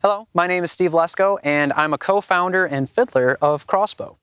Hello, my name is Steve Lesko, and I'm a co-founder and fiddler of CrossBow.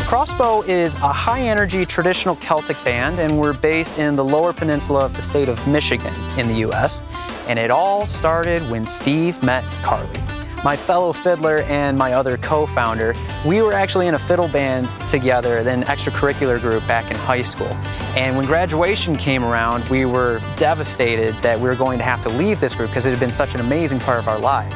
CrossBow is a high-energy traditional Celtic band, and we're based in the Lower Peninsula of the state of Michigan in the U.S. And it all started when Steve met Carly. My fellow fiddler and my other co-founder, we were actually in a fiddle band together, then extracurricular group back in high school. And when graduation came around, we were devastated that we were going to have to leave this group because it had been such an amazing part of our lives.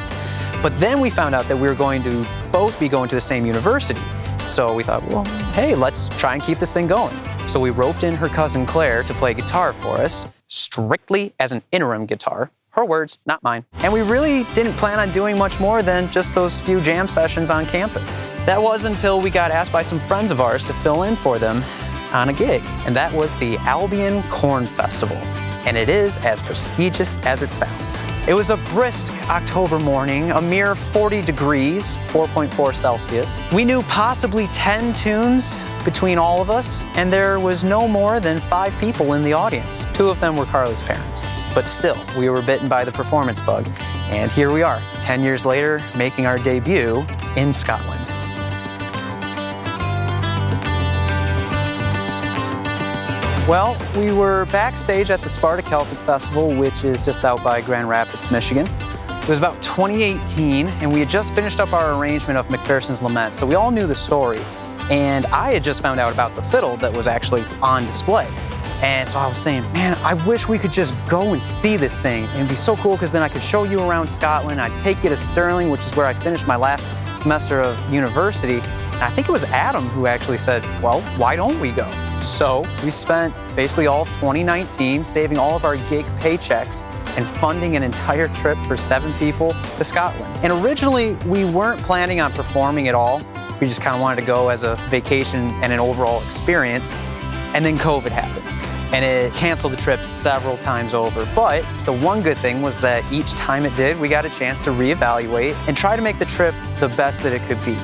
But then we found out that we were going to both be going to the same university. So we thought, well, hey, let's try and keep this thing going. So we roped in her cousin Claire to play guitar for us, strictly as an interim guitar. Her words, not mine. And we really didn't plan on doing much more than just those few jam sessions on campus. That was until we got asked by some friends of ours to fill in for them on a gig. And that was the Albion Corn Festival. And it is as prestigious as it sounds. It was a brisk October morning, a mere 40 degrees, 4.4 Celsius. We knew possibly 10 tunes between all of us, and there was no more than 5 people in the audience. 2 of them were Carly's parents. But still, we were bitten by the performance bug. And here we are, 10 years later, making our debut in Scotland. Well, we were backstage at the Sparta Celtic Festival, which is just out by Grand Rapids, Michigan. It was about 2018, and we had just finished up our arrangement of Macpherson's Lament, so we all knew the story. And I had just found out about the fiddle that was actually on display. And so I was saying, man, I wish we could just go and see this thing. It'd be so cool because then I could show you around Scotland. I'd take you to Stirling, which is where I finished my last semester of university. And I think it was Adam who actually said, well, why don't we go? So we spent basically all of 2019 saving all of our gig paychecks and funding an entire trip for 7 people to Scotland. And originally, we weren't planning on performing at all. We just kind of wanted to go as a vacation and an overall experience. And then COVID happened. And it canceled the trip several times over. But the one good thing was that each time it did, we got a chance to reevaluate and try to make the trip the best that it could be.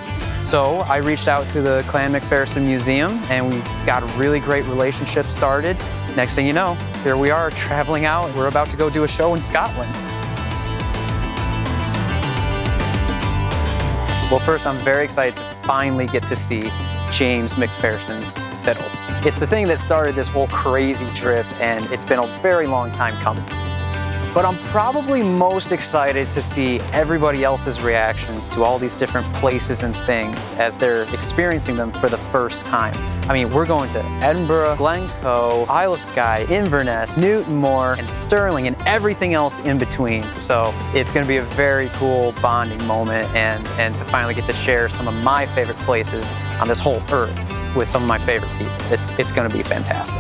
So I reached out to the Clan Macpherson Museum, and we got a really great relationship started. Next thing you know, here we are traveling out. We're about to go do a show in Scotland. Well, first, I'm very excited to finally get to see James Macpherson's fiddle. It's the thing that started this whole crazy trip, and it's been a very long time coming. But I'm probably most excited to see everybody else's reactions to all these different places and things as they're experiencing them for the first time. I mean, we're going to Edinburgh, Glencoe, Isle of Skye, Inverness, Newtonmore, and Stirling, and everything else in between. So it's going to be a very cool bonding moment, and to finally get to share some of my favorite places on this whole earth with some of my favorite people. It's going to be fantastic.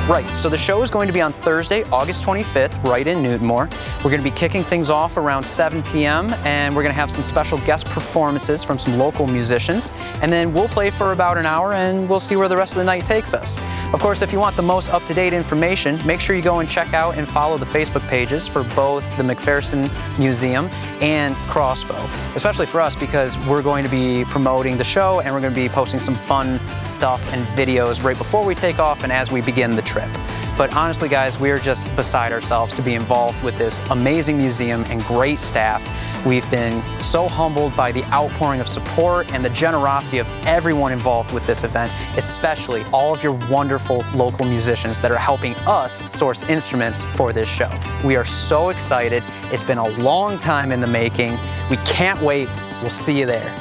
Right, so the show is going to be on Thursday, August 25th, right in Newtonmore. We're going to be kicking things off around 7 p.m. and we're going to have some special guest performances from some local musicians. And then we'll play for about an hour and we'll see where the rest of the night takes us. Of course, if you want the most up-to-date information, make sure you go and check out and follow the Facebook pages for both the Macpherson Museum and CrossBow, especially for us because we're going to be promoting the show and we're going to be posting some fun stuff and videos right before we take off and as we begin the trip. But honestly, guys, we are just beside ourselves to be involved with this amazing museum and great staff. We've been so humbled by the outpouring of support and the generosity of everyone involved with this event, especially all of your wonderful local musicians that are helping us source instruments for this show. We are so excited. It's been a long time in the making. We can't wait. We'll see you there.